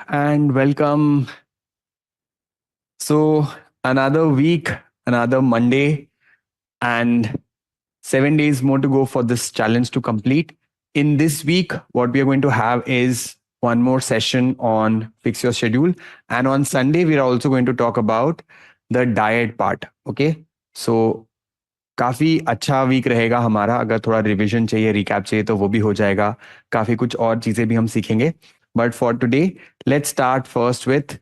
and welcome. So, another week, another Monday, and 7 days more to go for this challenge to complete. In this week, what we are going to have is one more session on fix your schedule. And on Sunday, we are also going to talk about the diet part. Okay. So, काफ़ी अच्छा week रहेगा हमारा. अगर थोड़ा revision चाहिए, recap चाहिए तो वो भी हो जाएगा. काफ़ी कुछ और चीज़ें भी हम सीखेंगे. But for today let's start first with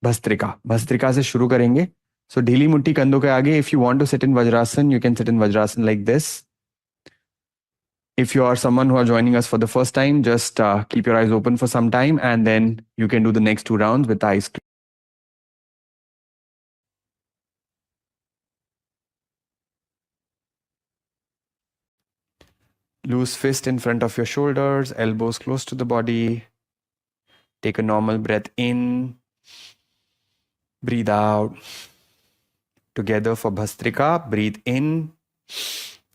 bhastrika. Bhastrika से शुरू करेंगे. सो ढीली मुट्ठी कंधों के आगे. If you want to sit in vajrasana, you can sit in vajrasana like this. If you are someone who are joining us for the first time, just keep your eyes open for some time and then you can do the next 2 rounds with eyes closed. Loose fist in front of your shoulders, elbows close to the body. Take a normal breath in, breathe out. Together for Bhastrika, breathe in,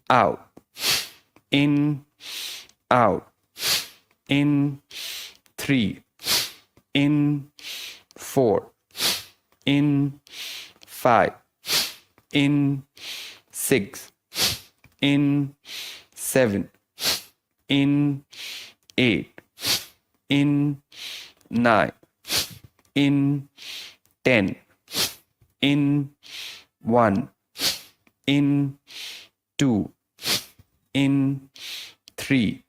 out, in, out, in, 3, in, 4, in, 5, in, 6, in, 7, in, 8, in, 9, in, 10, in, 1, in, 2, in, 3,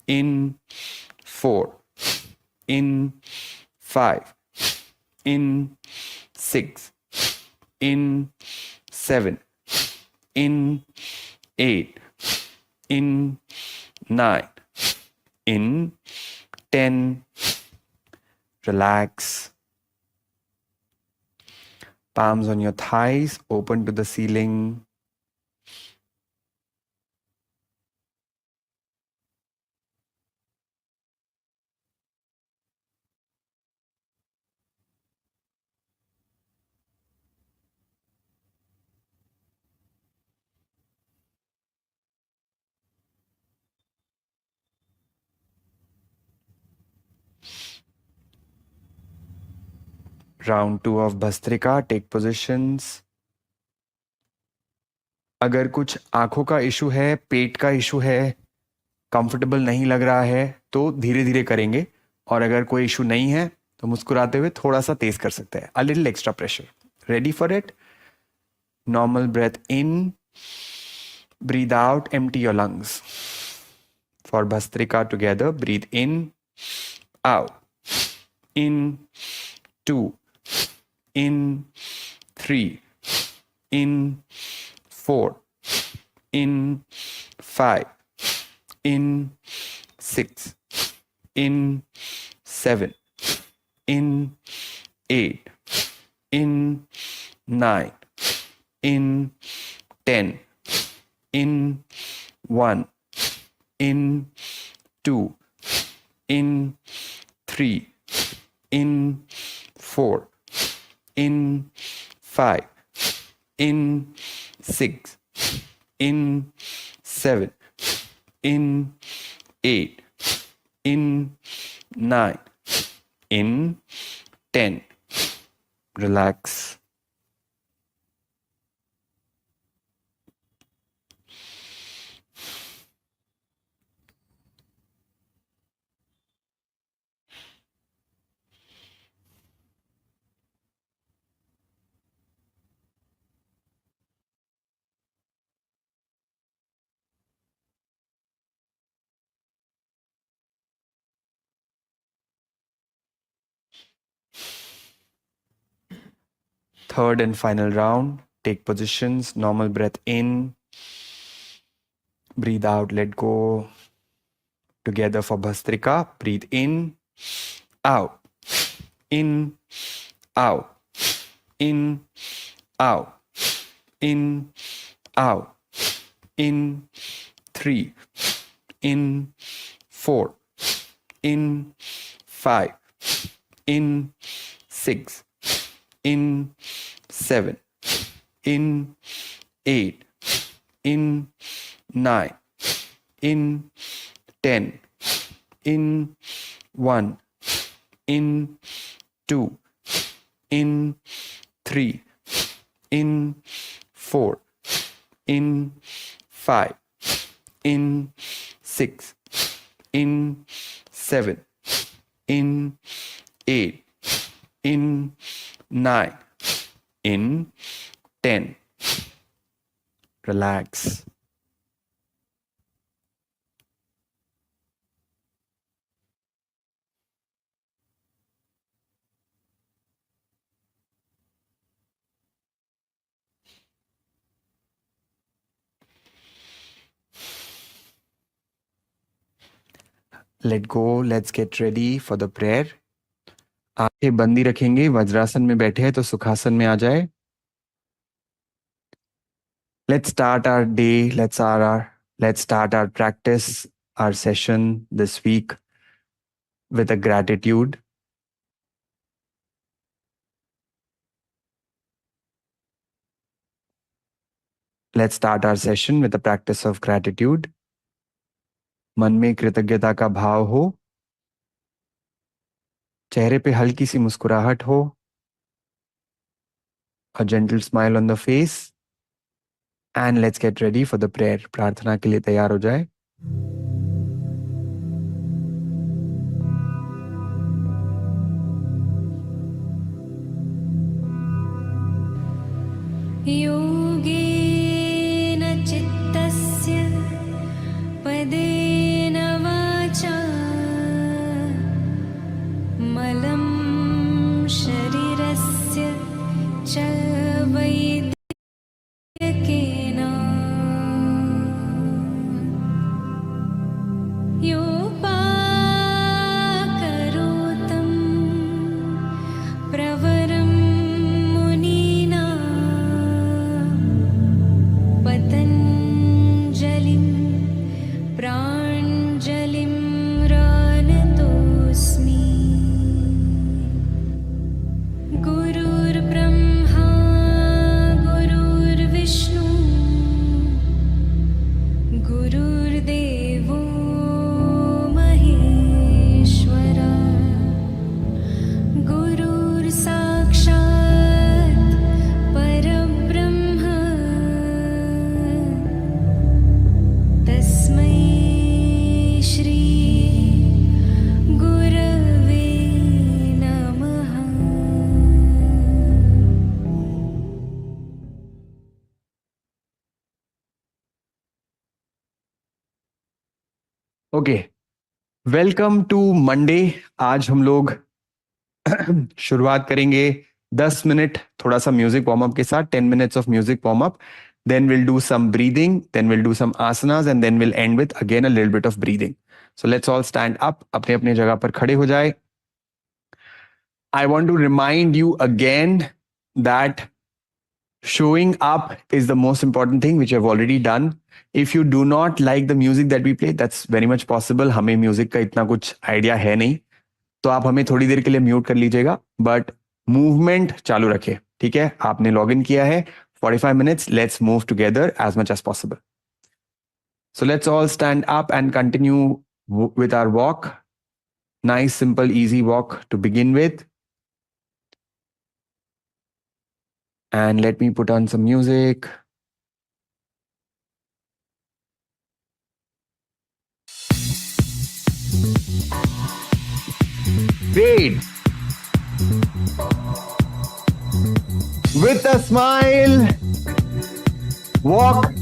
in, 4, in, 5, in, 6, in, 7, in, 8, in, 9, in, 10. Relax. Palms on your thighs, open to the ceiling. Round 2 of Bhastrika, take positions. अगर कुछ आंखों का issue है, पेट का issue है, comfortable नहीं लग रहा है तो धीरे धीरे करेंगे. और अगर कोई इशू नहीं है तो मुस्कुराते हुए थोड़ा सा तेज कर सकते हैं. A little extra pressure. Ready for it. Normal breath in, breathe out, empty your lungs. For Bhastrika together, breathe in, out, in, 2, in, 3, in, 4, in, 5, in, 6, in, 7, in, 8, in, 9, in, 10, in, 1, in, 2, in, 3, in, 4, in, 5, in, 6, in, 7, in, 8, in, 9, in, 10. Relax. Third and final round. Take positions. Normal breath in. Breathe out. Let go. Together for Bhastrika. Breathe in. Out. In. Out. In. Out. In. Out. In. 3. In. 4. In. 5. In. 6. In. 7. In. 8. In. 9. In. 10. In. 1. in 2, in 3, in 4, in 5, in 6, in 7, in 8, in 9, in 10. Relax. Let go. Let's get ready for the prayer. आंखें बंदी रखेंगे. वज्रासन में बैठे हैं तो सुखासन में आ जाए. Let's start our day. Let's start our practice, our session this week with a gratitude. Let's start our session with the practice of gratitude. मन में कृतज्ञता का भाव हो, चेहरे पे हल्की सी मुस्कुराहट हो, a gentle smile on the face, and let's get ready for the prayer. प्रार्थना के लिए तैयार हो जाए. योगेन चित्तस्य पदेन वाचा मलं शरीरस्य च वैद्यकेन योपाकरोतं प्रवरं मुनिना पतञ्जलिं प्राञ्जलिं रानतोऽस्मि. गुरुर्ब्रह्मा गुरुर्विष्णु गुरुर्देवो महेश्वरा गुरुर्साक्षात् परब्रह्म तस्मै श्री गुरवे नमः. Okay, welcome to Monday. आज हम लोग शुरुआत करेंगे 10 मिनट थोड़ा सा म्यूजिक वार्म अप के साथ. 10 minutes of music warm up, then we'll do some breathing, then we'll do some asanas, and then we'll end with again a little bit of breathing. So let's all stand up. अपने अपने जगह पर खड़े हो जाए. I want to remind you again that showing up is the most important thing, which I've already done. If you do not like the music that we play, that's very much possible. हमें music का इतना कुछ idea है नहीं, तो आप हमें थोड़ी देर के लिए म्यूट कर लीजिएगा, बट मूवमेंट चालू रखें. ठीक है, आपने लॉग इन किया है. 45 minutes, let's move together as much as possible. So let's all stand up and continue with our walk. Nice, simple, easy walk to begin with. And let me put on some music. Great. With a smile, walk.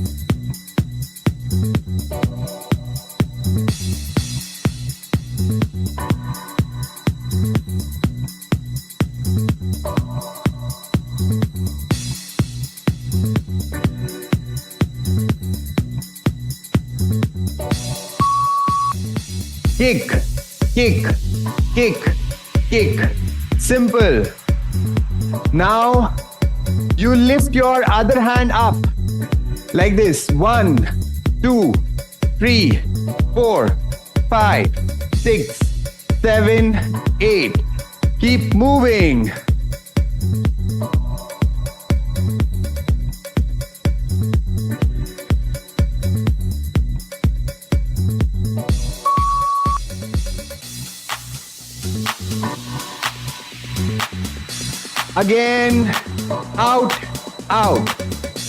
Kick, kick, kick, kick. Simple. Now you lift your other hand up like this. 1, 2, 3, 4, 5, 6, 7, 8. Keep moving. Again. Out, out.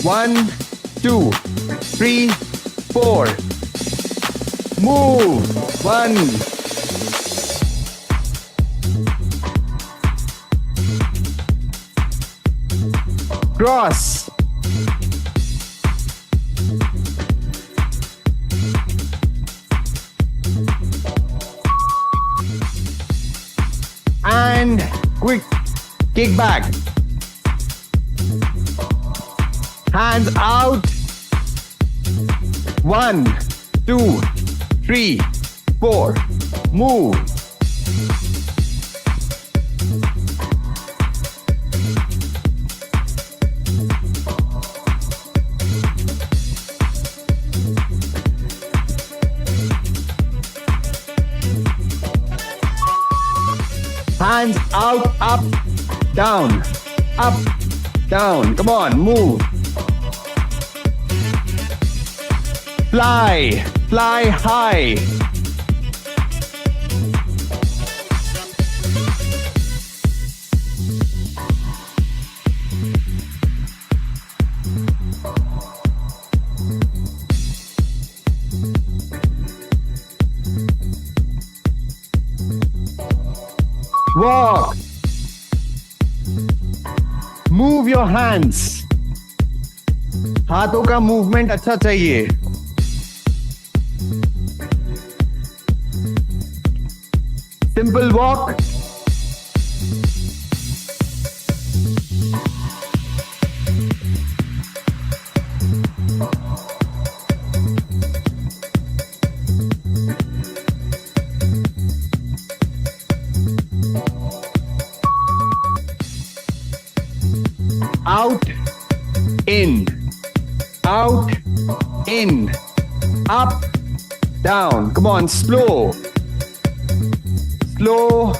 1, 2, 3, 4. Move. 1. Cross. And quick kick back. Hands out. 1, 2, 3, 4. Move. Hands out, up, down, up, down. Come on, move. Fly, fly high. Walk. Move your hands. हाथों का movement अच्छा चाहिए. Simple walk. Out, in, out, in, up, down. Come on, slow. Slow.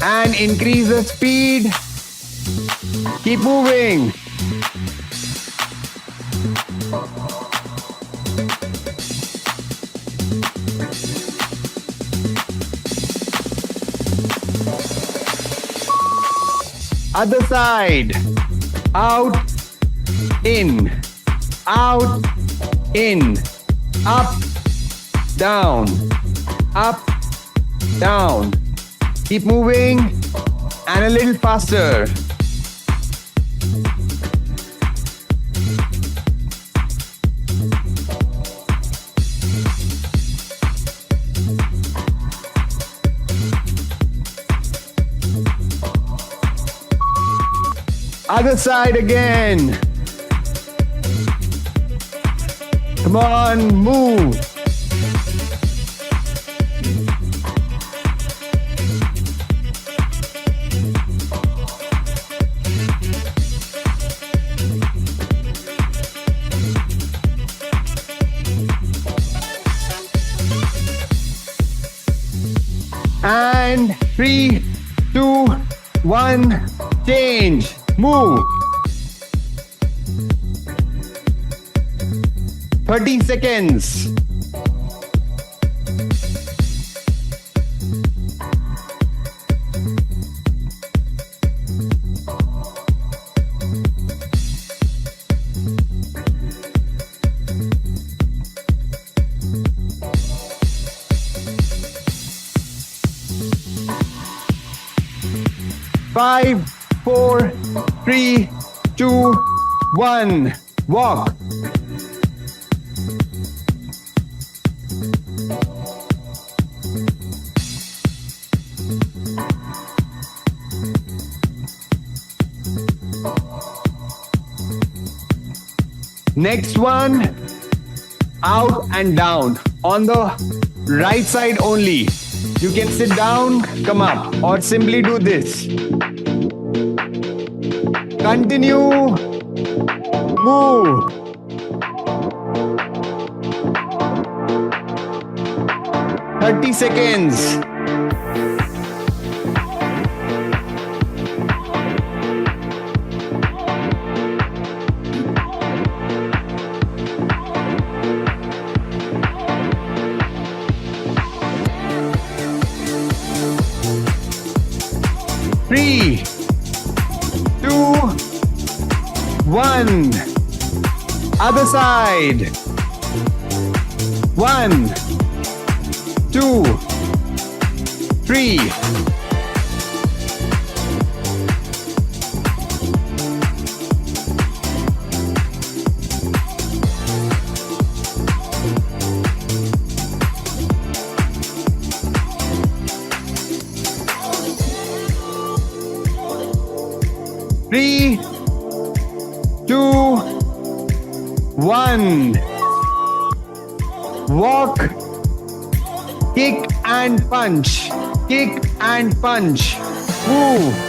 And increase the speed. Keep moving. Other side. Out, in, out, in, up, down, up, down. Keep moving and a little faster. Other side again. Come on, move. And 3, 2, 1, change. Move. 30 seconds. Five, 4, 3, 2, 1. Walk. Next one, out and down on the right side only. You can sit down, come up, or simply do this. Continue. Move. Thirty seconds. 3, 2, 1. Other side. 1, 2, 3. Three, 2, 1. Walk, kick and punch. Kick and punch. Move.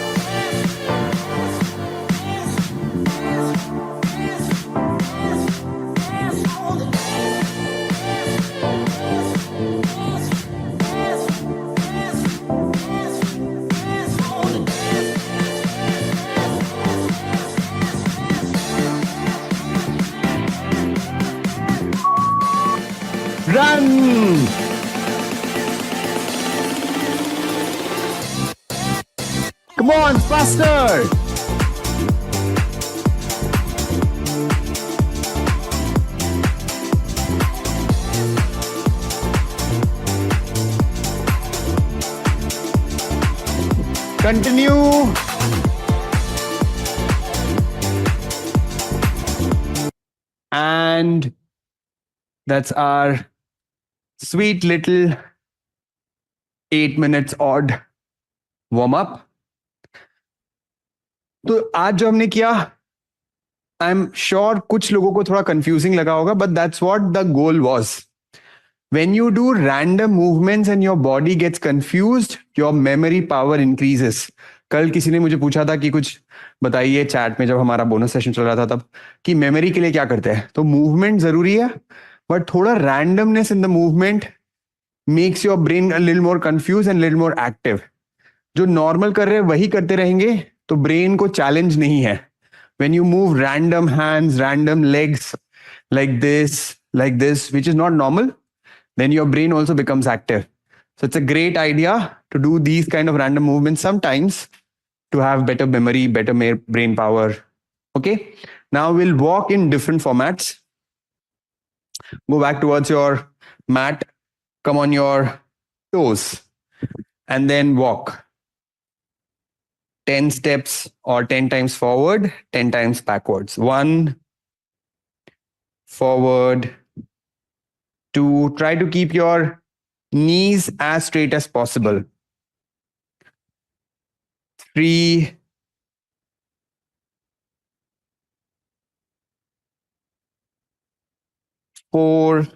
Run! Come on, faster! Continue. And that's our sweet little 8 minutes odd warm up. तो आज जो हमने किया, I am sure कुछ लोगों को थोड़ा confusing लगा होगा, but that's what the goal was. When you do random movements and your body gets confused, your memory power increases. कल किसी ने मुझे पूछा था कि कुछ बताइए चैट में, जब हमारा बोनस सेशन चल रहा था तब, कि मेमोरी के लिए क्या करते हैं. तो मूवमेंट जरूरी है, बट थोड़ा randomness in the movement makes your brain a little more confuse and little more active. जो नॉर्मल कर रहे हैं वही करते रहेंगे तो ब्रेन को चैलेंज नहीं है. When you move random hands, random legs like this, which is not normal, then your brain also becomes active. So it's a great idea to do these kind of random movements sometimes to have better memory, better brain power. Okay. Now we'll walk in different formats. Go back towards your mat. Come on your toes and then walk. 10 steps or 10 times forward, 10 times backwards. 1, forward. 2, try to keep your knees as straight as possible. 3, 4,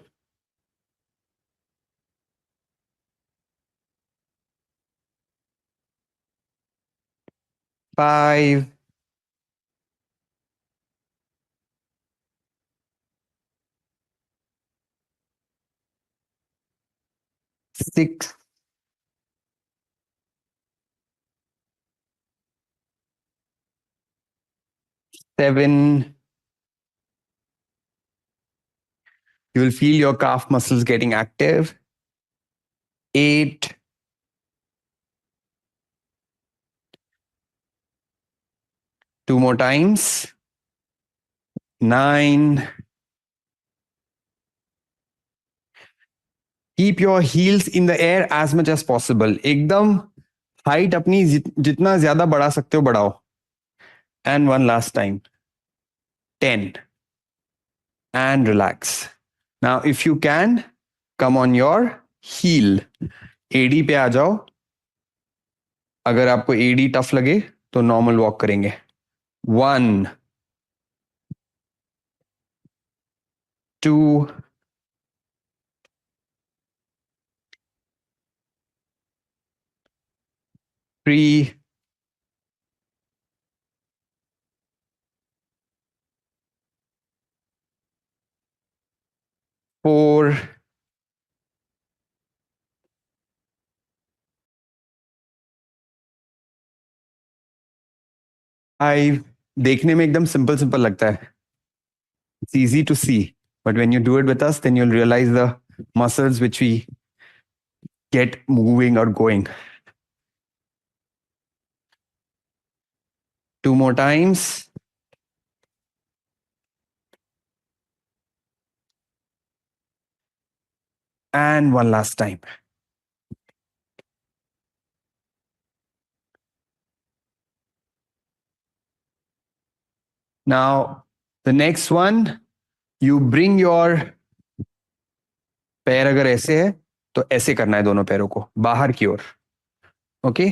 5, 6, 7. You will feel your calf muscles getting active. 8, 2 more times. 9. Keep your heels in the air as much as possible. एकदम height अपनी जितना ज्यादा बढ़ा सकते हो बढ़ाओ. And one last time. 10. And relax. Now, if you can, come on your heel. AD पे आ जाओ. अगर आपको AD टफ लगे तो नॉर्मल वॉक करेंगे. 1, 2, 3, 4, 5. देखने में एकदम सिंपल लगता है. It's easy to see, but when you do it with us, then you'll realize the muscles which we get moving or going. 2 more times. And one last time. Now, the next one, you bring your पैर अगर ऐसे है तो ऐसे करना है दोनों पैरों को बाहर की ओर. Okay?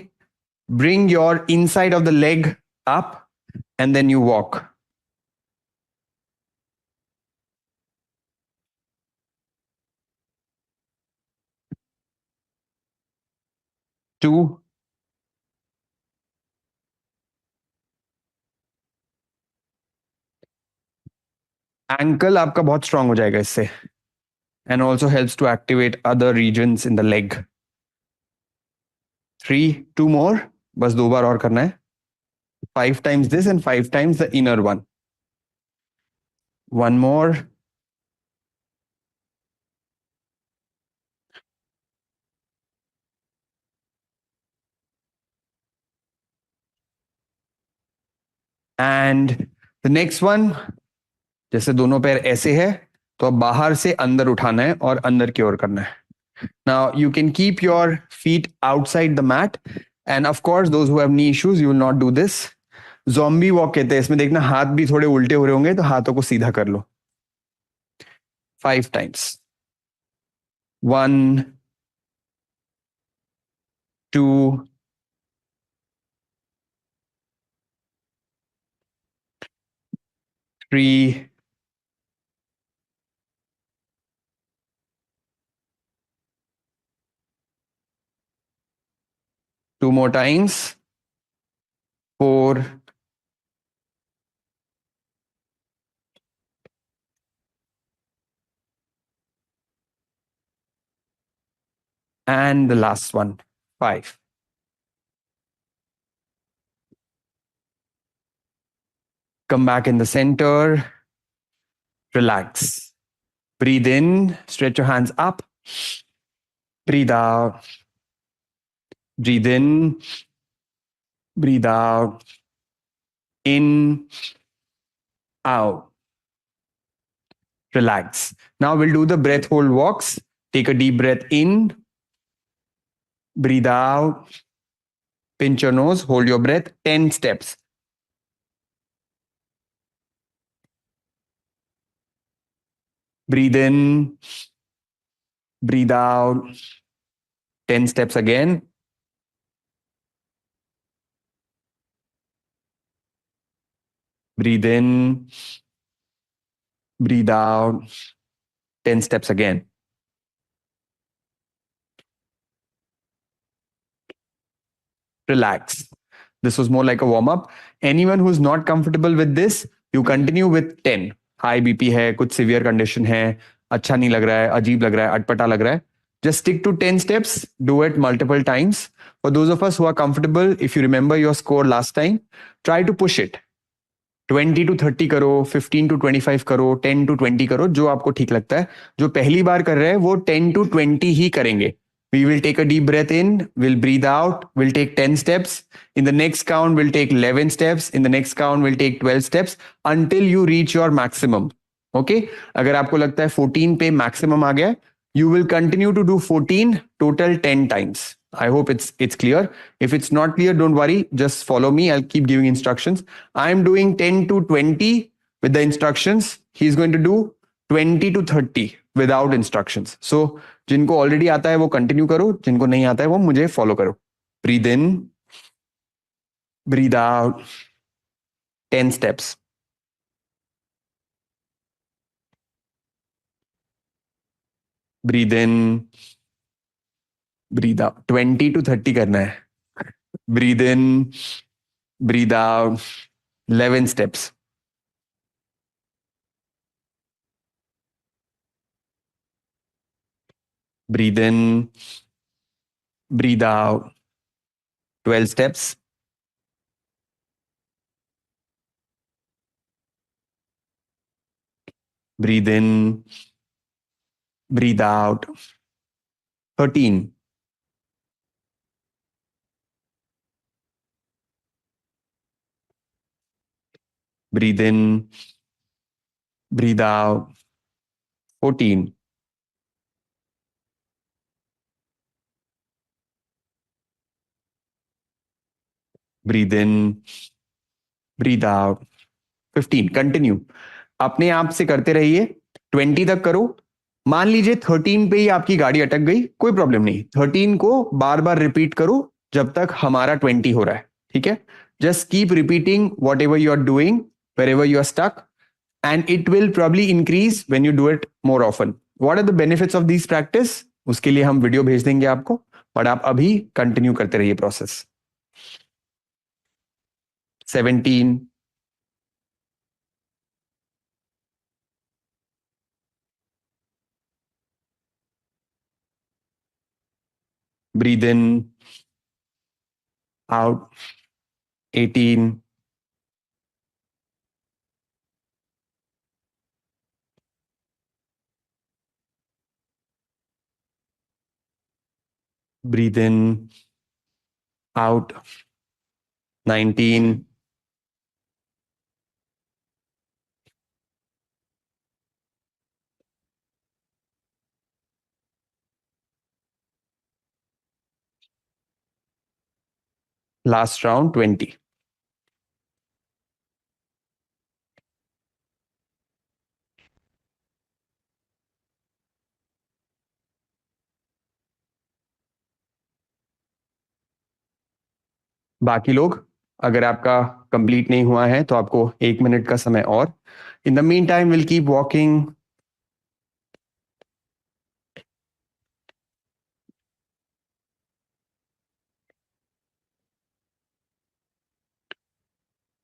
Bring your inside of the leg up and then you walk. 2. Ankle आपका बहुत strong हो जाएगा इससे. And also helps to activate other regions in the leg. 3. 2 more. बस 2 बार और करना है. 5 times this and 5 times the inner one. 1 more. And the next one, जैसे दोनों पैर ऐसे है तो अब बाहर से अंदर उठाना है और अंदर की ओर करना है. Now you can keep your feet outside the mat, and of course those who have knee issues you will not do this. Zombie walk कहते हैं इसमें. देखना हाथ भी थोड़े उल्टे हो रहे होंगे तो हाथों को सीधा कर लो. 5 times. 1, 2, 3, 2 more times. 4, and the last one, 5. Come back in the center. Relax. Breathe in, stretch your hands up. Breathe out. Breathe in. Breathe out. In, out. Relax. Now we'll do the breath hold walks. Take a deep breath in. Breathe out. Pinch your nose. Hold your breath. 10 steps. Breathe in. Breathe out. 10 steps again. Breathe in. Breathe out. 10 steps again. Relax. This was more like a warm up. Anyone who's not comfortable with this, you continue with 10. High BP है, कुछ severe condition है, अच्छा नहीं लग रहा है, अजीब लग रहा है, अटपटा लग रहा है. Just stick to 10 steps. Do it multiple times. For those of us who are comfortable, if you remember your score last time, try to push it. 20 to 30 करो, 15 to 25 करो, 10 to 20 करो, जो आपको ठीक लगता है. जो पहली बार कर रहे हैं वो 10 to 20 ही करेंगे. We will take a deep breath in, we'll breathe out, we'll take 10 steps. In the next count, we'll take 11 steps. In the next count, we'll take 12 steps until you reach your maximum. Okay? अगर आपको लगता है 14 पे maximum आ गया, you will continue to do 14 total 10 times. I hope it's clear. If it's not clear, don't worry. Just follow me. I'll keep giving instructions. I'm doing 10 to 20 with the instructions. He's going to do 20 to 30 without instructions. So जिनको already आता है वो continue करो, जिनको नहीं आता है वो मुझे follow करो. Breathe in, breathe out. 10 steps. Breathe in, breathe out. 20 to 30 करना है. Breathe in, breathe out. 11 steps. Breathe in, breathe out. 12 steps. Breathe in, breathe out. 13. Breathe in. Breathe out. 14. Breathe in. Breathe out. 15. Continue. अपने आप से करते रहिए. 20 तक करो. मान लीजिए 13 पे ही आपकी गाड़ी अटक गई, कोई प्रॉब्लम नहीं. 13 को बार बार रिपीट करो जब तक हमारा 20 हो रहा है. ठीक है. Just keep repeating whatever you are doing wherever you are stuck, and it will probably increase when you do it more often. What are the benefits of this practice? उसके लिए हम video भेज देंगे आपको, but आप अभी continue करते रहिए process. 17. Breathe in. Out. 18. Breathe in. Out. 19. Last round, 20. बाकी लोग, अगर आपका कंप्लीट नहीं हुआ है तो आपको 1 मिनट का समय और. In the mean time will keep walking.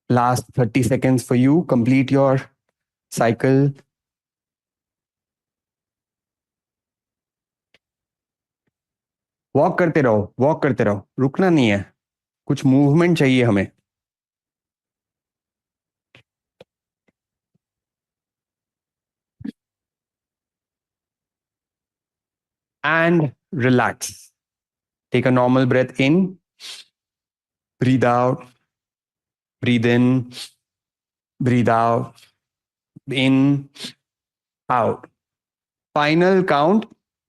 Last 30 seconds for you. Complete your cycle. Walk करते रहो, वॉक करते रहो, रुकना नहीं है. कुछ मूवमेंट चाहिए हमें. And relax. Take a normal breath in. Breathe out. Breathe in. Breathe out. In. Out. Final count.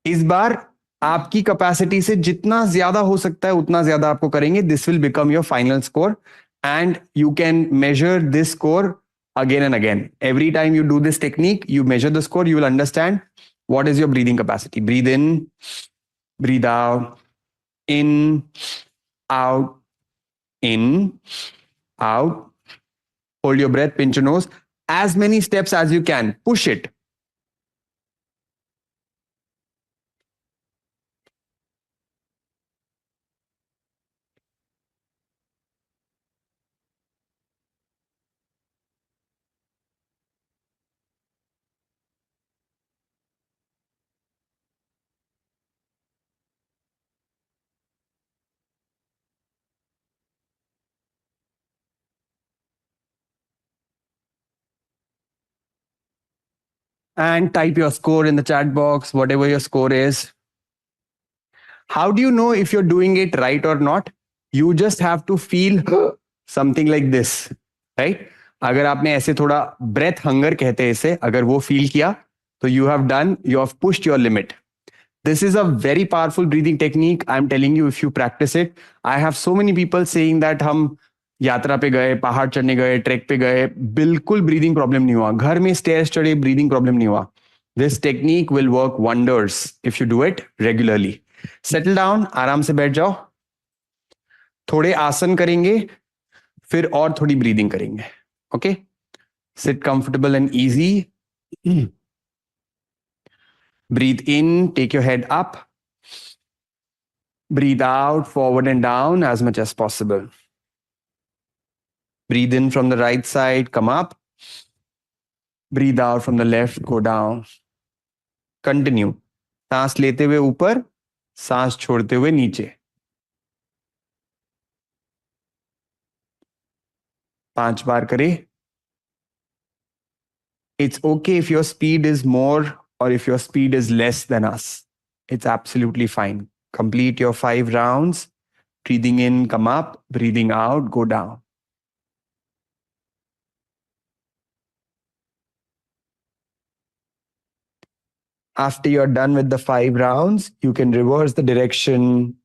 इस बार आपकी कैपेसिटी से जितना ज्यादा हो सकता है उतना ज्यादा आपको करेंगे. This will become your final score, and you can measure this score again and again. Every time you do this technique, you measure the score, you will understand what is your breathing capacity. Breathe in, breathe out, in, out, in, out. Hold your breath, pinch your nose. As many steps as you can. Push it. And type your score in the chat box, whatever your score is. How do you know if you're doing it right or not? You just have to feel something like this, right? अगर आपने ऐसे थोड़ा breath hunger कहते हैं इसे, अगर वो feel किया तो you have done, you have pushed your limit. This is a very powerful breathing technique. I'm telling you, if you practice it. I have so many people saying that हम यात्रा पे गए, पहाड़ चढ़ने गए, ट्रैक पे गए, बिल्कुल ब्रीदिंग प्रॉब्लम नहीं हुआ. घर में स्टेयर्स चढ़े, ब्रीदिंग प्रॉब्लम नहीं हुआ. This technique will work wonders if you do it regularly. Settle down, आराम से बैठ जाओ. थोड़े आसन करेंगे, फिर और थोड़ी ब्रीदिंग करेंगे. Okay, sit comfortable and easy. Breathe in, take your head up. Breathe out, forward and down as much as possible. Breathe in from the right side, come up. Breathe out from the left, go down. Continue. सांस लेते हुए ऊपर, सांस छोड़ते हुए नीचे. 5 बार करें. It's okay if your speed is more or if your speed is less than us. It's absolutely fine. Complete your 5 rounds. Breathing in, come up. Breathing out, go down. After you're done with the 5 rounds, you can reverse the direction.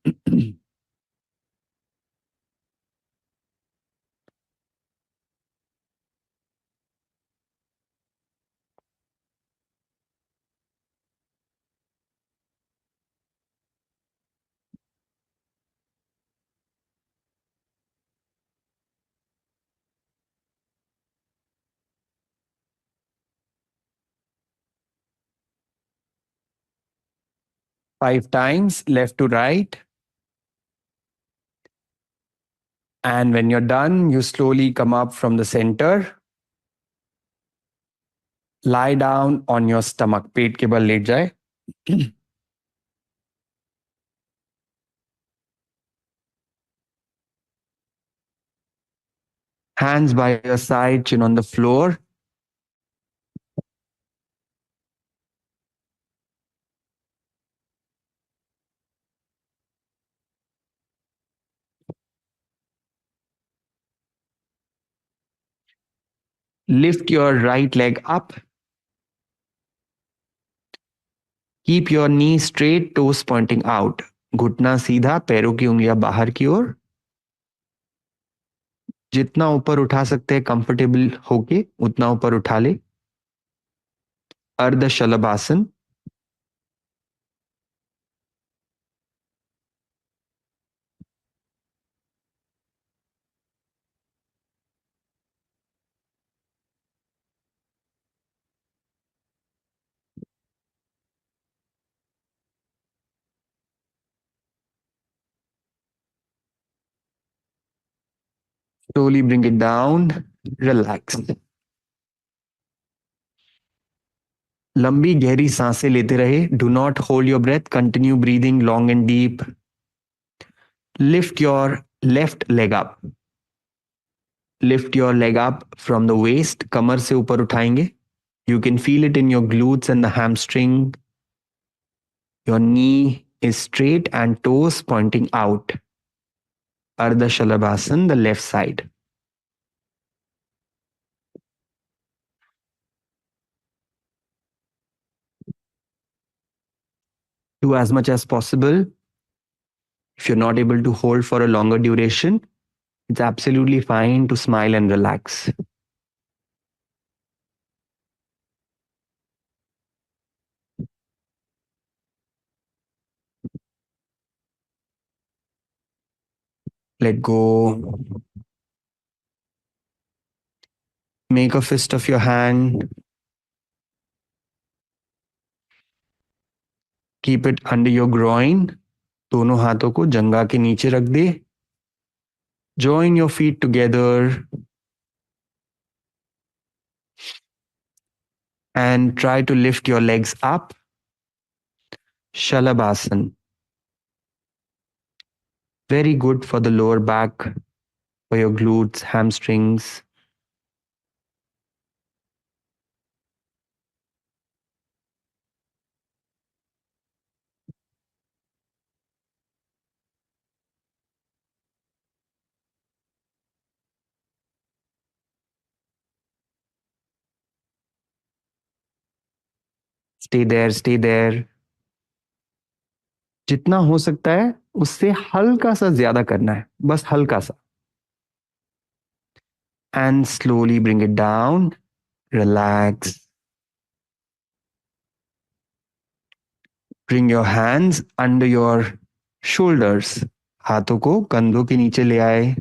Five times left to right. And when you're done, you slowly come up from the center. Lie down on your stomach. पेट के बल late जाए. Hands by your side, chin on the floor. Lift your right leg up. Keep your knee straight, toes pointing out. घुटना सीधा, पैरों की उंगलियां बाहर की ओर. जितना ऊपर उठा सकते हैं कंफर्टेबल होके उतना ऊपर उठा ले. अर्ध शलभासन. Slowly bring it down. Relax. लंबी गहरी सांसें लेते रहे. Do not hold your breath. Continue breathing long and deep. Lift your left leg up. Lift your leg up from the waist. कमर से ऊपर उठाएंगे. You can feel it in your glutes and the hamstring. Your knee is straight and toes pointing out. Ardha Shalabhasan, the left side. Do as much as possible. If you're not able to hold for a longer duration, it's absolutely fine to smile and relax. Let go. Make a fist of your hand. Keep it under your groin. दोनों हाथों को जंघा के नीचे रख दे. Join your feet together and try to lift your legs up. Shalabhasan. Very good for the lower back, for your glutes, hamstrings. Stay there, stay there. जितना हो सकता है उससे हल्का सा ज्यादा करना है, बस हल्का सा. And slowly bring it down. Relax. Bring your hands under your shoulders. हाथों को कंधों के नीचे ले आए.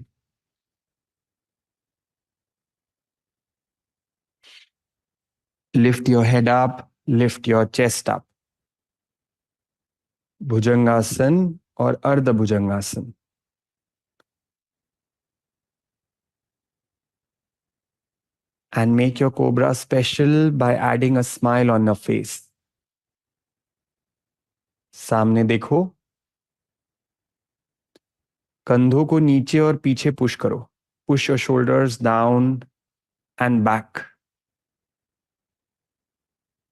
Lift your head up, lift your chest up. भुजंगासन और अर्ध भुजंगासन. And make your cobra special by adding a smile on your face. सामने देखो. कंधों को नीचे और पीछे पुश करो. Push your shoulders down and back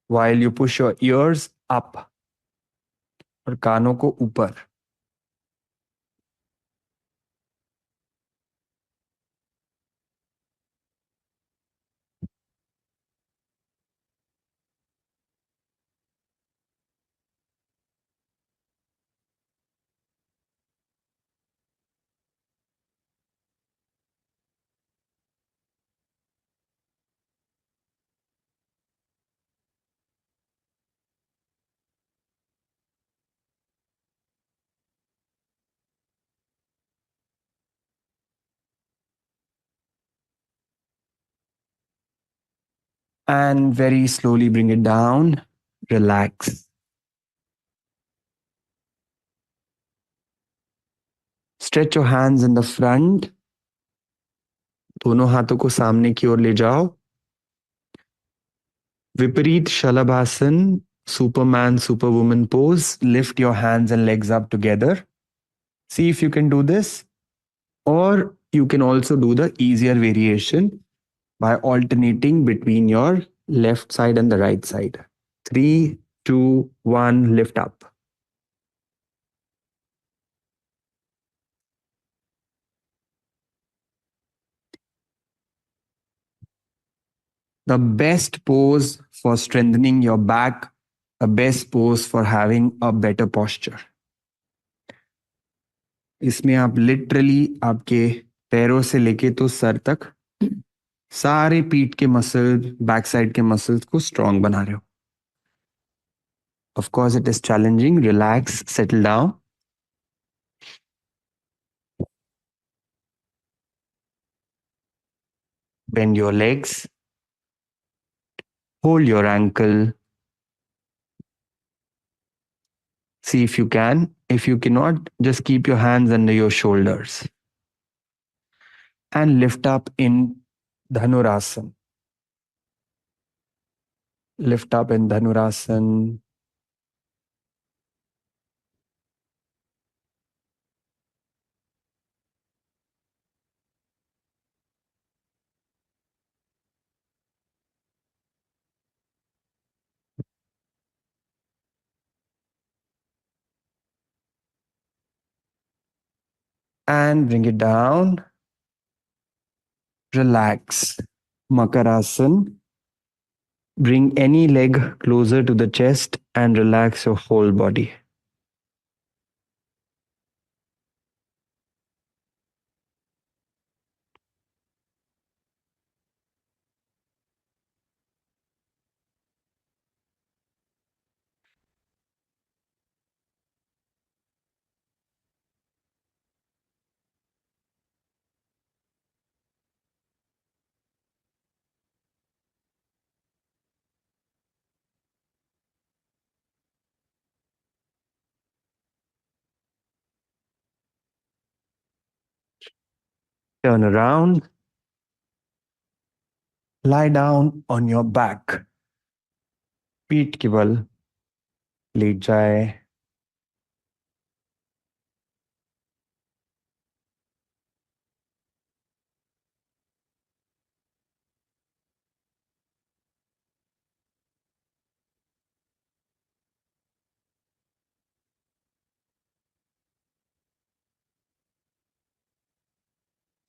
while you push your ears up. और कानों को ऊपर. And very slowly bring it down. Relax. Stretch your hands in the front. दोनों हाथों को सामने की ओर ले जाओ. Vipareet Shalabhasan, Superman, Superwoman pose. Lift your hands and legs up together. See if you can do this. Or you can also do the easier variation by alternating between your left side and the right side. 3, 2, 1, lift up. The best pose for strengthening your back, the best pose for having a better posture. इसमें आप literally आपके पैरों से लेके तो sir तक सारे पीठ के मसल, बैक साइड के मसल्स को स्ट्रांग बना रहे हो. Of course, it is challenging. Relax, settle down. Bend your legs. Hold your ankle. See if you can. If you cannot, just keep your hands under your shoulders. And lift up in Dhanurasana. Lift up in Dhanurasana. And bring it down. Relax. Makarasana. Bring any leg closer to the chest and relax your whole body. Turn around. Lie down on your back. पीठ के बल late जाए.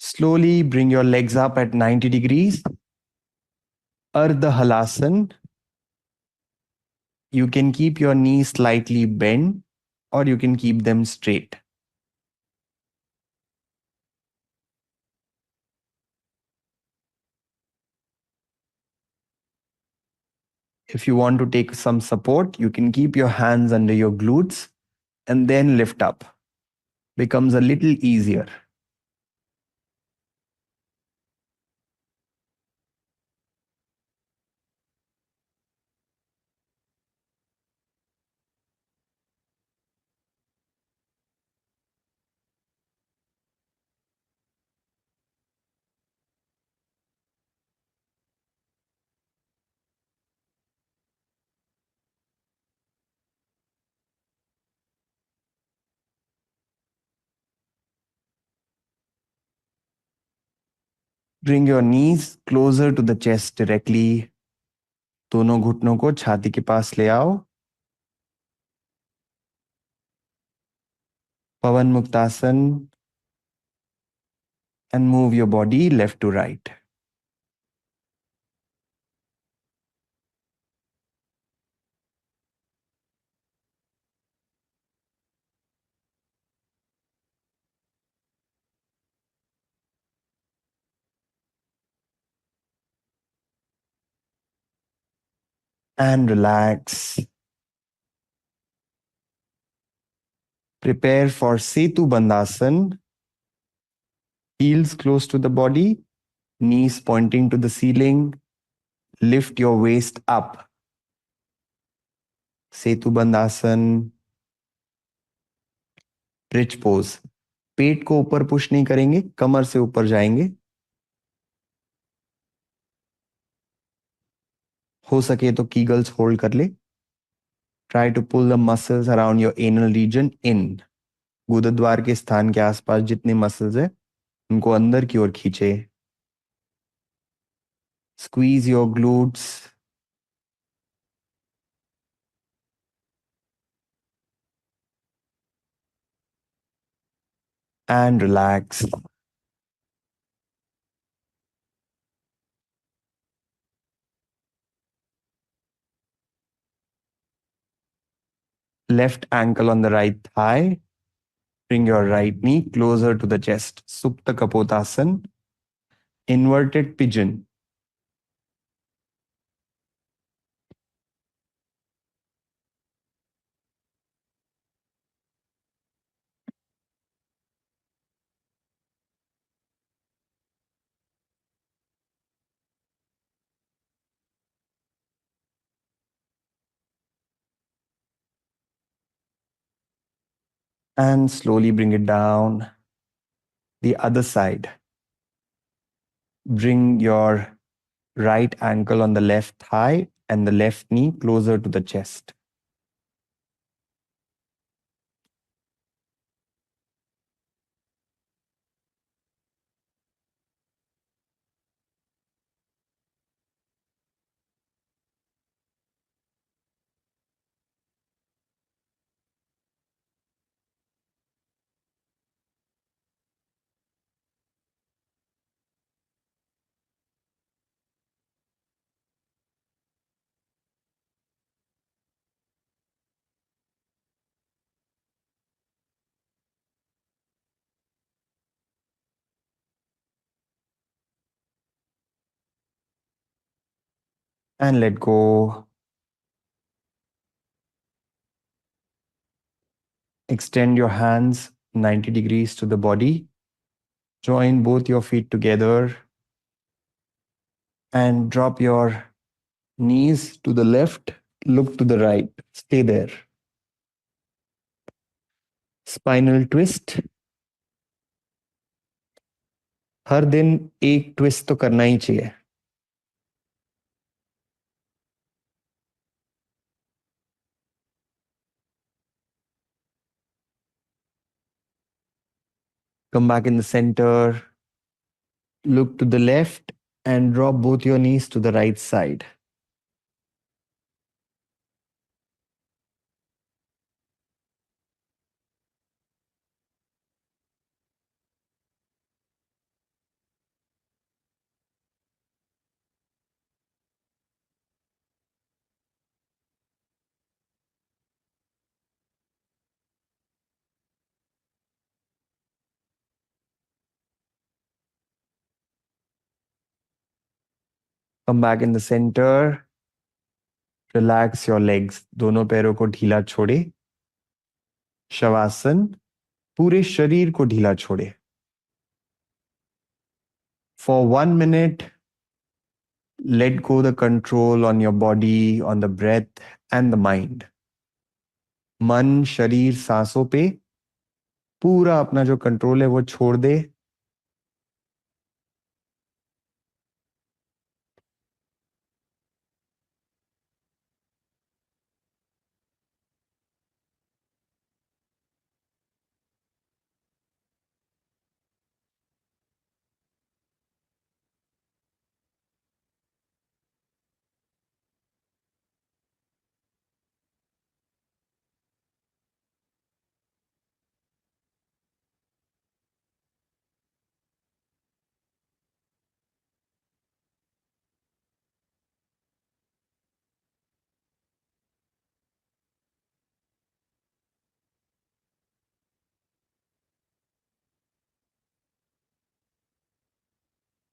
Slowly bring your legs up at 90 degrees. Ardha Halasana. You can keep your knees slightly bent or you can keep them straight. If you want to take some support, you can keep your hands under your glutes and then lift up. Becomes a little easier. Bring your knees closer to the chest directly. दोनों घुटनों को छाती के पास ले आओ. Pavan Muktasana. And move your body left to right. And relax. Prepare for Setu Bandhasan. Heels close to the body, knees pointing to the ceiling, Lift your waist up. सेतुबंद आसन, bridge pose. पेट को ऊपर push नहीं करेंगे, कमर से ऊपर जाएंगे. हो सके तो कीगल्स होल्ड कर ले. Try to pull the muscles around your anal region in. गुदद्वार के स्थान के आसपास जितने मसल्स है उनको अंदर की ओर खींचे. Squeeze your glutes. And relax. Left ankle on the right thigh. Bring your right knee closer to the chest. Supta Kapotasana. Inverted pigeon. And slowly bring it down. The other side. Bring your right ankle on the left thigh and the left knee closer to the chest. And let go. Extend your hands 90 degrees to the body. Join both your feet together and drop your knees to the left. Look to the right. Stay there. Spinal twist. हर दिन एक twist तो करना ही चाहिए. Come back in the center. Look to the left and drop both your knees to the right side. Come back in the center. Relax your legs. दोनों पैरों को ढीला छोड़े. शवासन. पूरे शरीर को ढीला छोड़े. For 1 minute, let go the control on your body, on the breath and the mind. मन, शरीर, सांसों पे पूरा अपना जो कंट्रोल है वो छोड़ दे.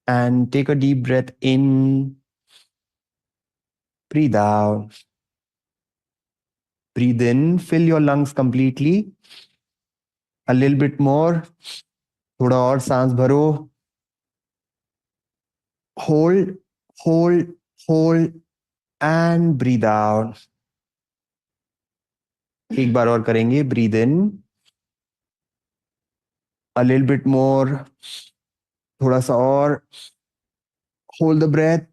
And take a deep breath in. Breathe out. Breathe in. Fill your lungs completely. A little bit more. थोड़ा और सांस भरो. Hold, hold, Hold and breathe out. एक बार और करेंगे. Breathe in. A little bit more. थोड़ा सा और. Hold the breath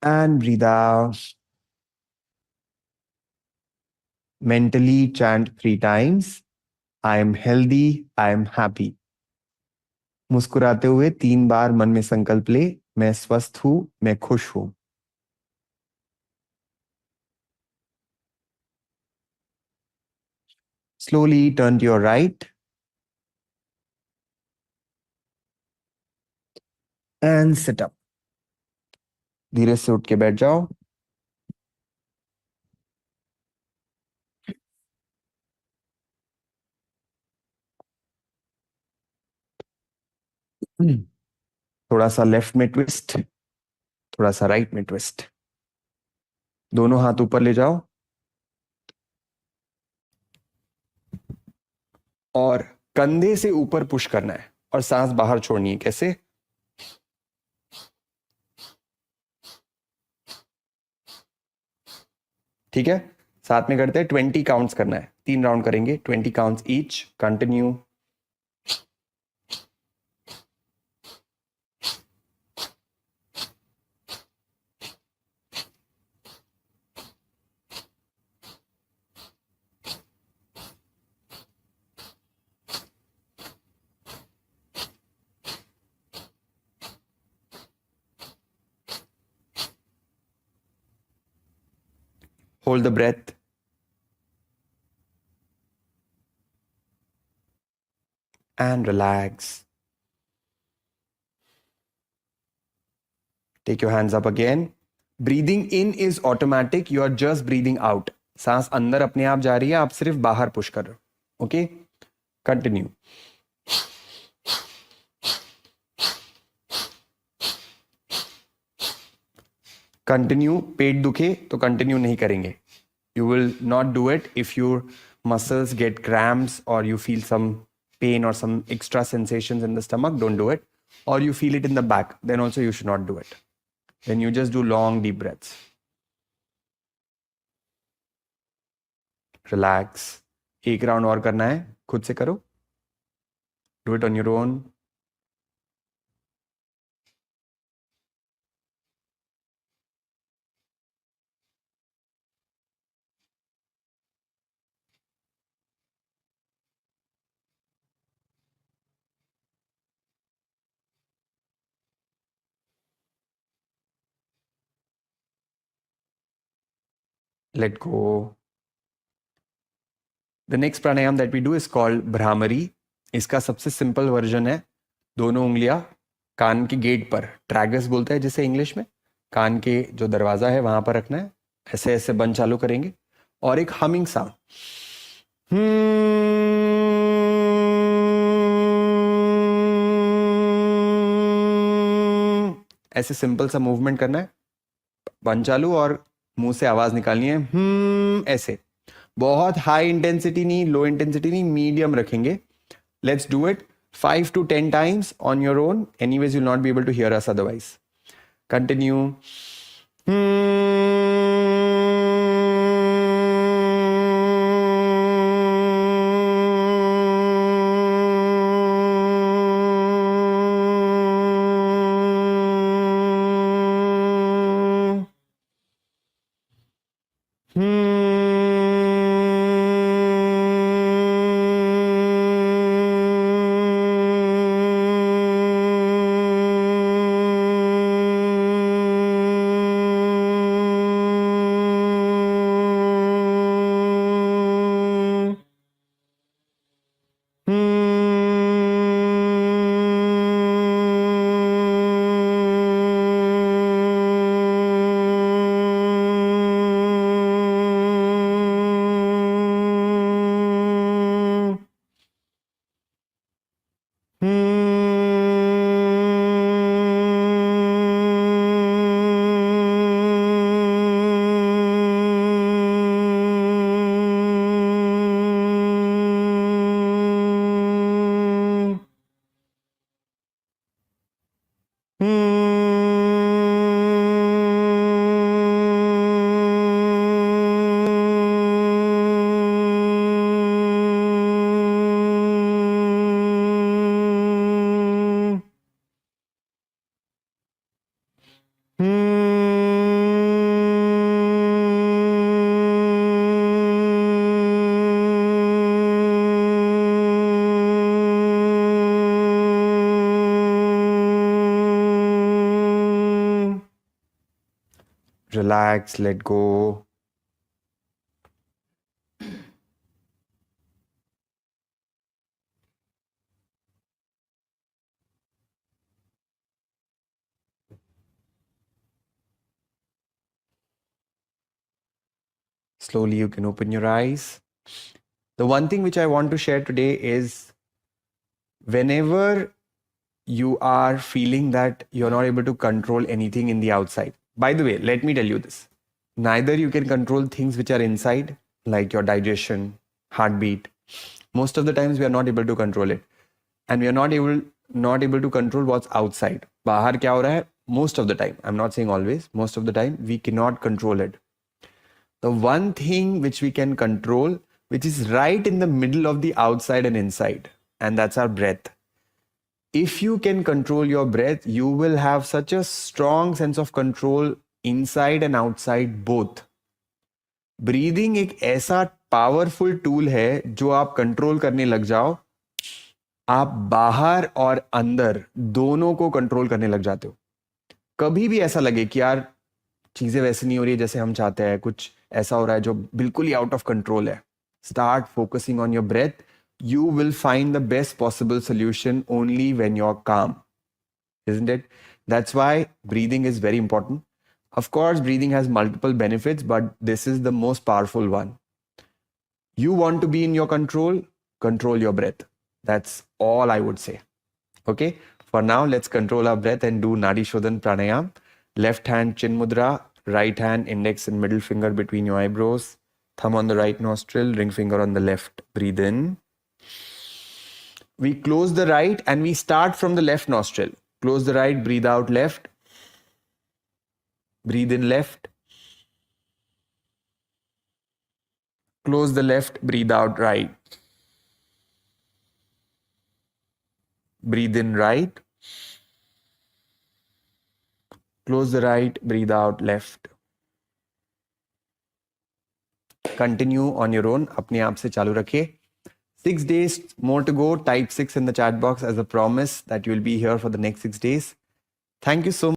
and breathe out. Mentally chant 3 times. I am healthy. I am happy. मुस्कुराते हुए 3 बार मन में संकल्प ले. मैं स्वस्थ हूं. मैं खुश हूं. Slowly turn to your right and sit up. धीरे से उठ के बैठ जाओ. थोड़ा सा लेफ्ट में ट्विस्ट. थोड़ा सा राइट में ट्विस्ट. दोनों हाथ ऊपर ले जाओ और कंधे से ऊपर पुश करना है और सांस बाहर छोड़नी है. कैसे? ठीक है. साथ में करते हैं. 20 काउंट्स करना है. 3 राउंड करेंगे. 20 counts each. Continue. Hold the breath. And relax. Take your hands up again. Breathing in is automatic. You are just breathing out. सांस अंदर अपने आप जा रही है. आप सिर्फ बाहर पुश कर रहे हो. ओके. कंटिन्यू. कंटिन्यू. पेट दुखे तो कंटिन्यू नहीं करेंगे. You will not do it if your muscles get cramps or you feel some pain or some extra sensations in the stomach. Don't do it. Or you feel it in the back. Then also you should not do it. Then you just do long deep breaths. Relax. एक round और करना है. खुद से करो. Do it on your own. Let go. The next pranayam that we do is called Brahmari. इसका सबसे simple version है. दोनों उंगलियां कान के गेट पर, ट्रैगस बोलते हैं जिसे इंग्लिश में, कान के जो दरवाजा है वहां पर रखना है. ऐसे ऐसे बंद चालू करेंगे और एक हमिंग साउंड. ऐसे सिंपल सा मूवमेंट करना है. बंद चालू और मुंह से आवाज निकालनी है. ऐसे. बहुत हाई इंटेंसिटी नहीं, लो इंटेंसिटी नहीं, मीडियम रखेंगे. Let's do it 5 to 10 times on your own. Anyways, you'll not be able to hear us otherwise. Continue. Relax, let go. Slowly, you can open your eyes. The one thing which I want to share today is whenever you are feeling that you're not able to control anything in the outside. By the way, let me tell you this. Neither you can control things which are inside, like your digestion, heartbeat. Most of the times we are not able to control it. And we are not able to control what's outside. बाहर क्या हो रहा है? Most of the time, I'm not saying always, most of the time, we cannot control it. The one thing which we can control, which is right in the middle of the outside and inside, and that's our breath. If you can control your breath, you will have such a strong sense of control inside and outside both. Breathing एक ऐसा powerful tool है जो आप control करने लग जाओ, आप बाहर और अंदर दोनों को कंट्रोल करने लग जाते हो. कभी भी ऐसा लगे कि यार चीजें वैसे नहीं हो रही है जैसे हम चाहते हैं, कुछ ऐसा हो रहा है जो बिल्कुल ही आउट ऑफ कंट्रोल है, start focusing on your breath. You will find the best possible solution only when you're calm, isn't it? That's why breathing is very important. Of course, breathing has multiple benefits, but this is the most powerful one. You want to be in your control, control your breath. That's all I would say. Okay, for now, let's control our breath and do Nadi Shodhan Pranayam. Left hand Chin Mudra, right hand index and middle finger between your eyebrows, thumb on the right nostril, ring finger on the left. Breathe in. We close the right and we start from the left nostril. Close the right, breathe out left. Breathe in left. Close the left, breathe out right. Breathe in right. Close the right, breathe out left. Continue on your own. अपने आप से चालू रखिए. 6 days more to go. Type 6 in the chat box as a promise that you will be here for the next 6 days. Thank you so much.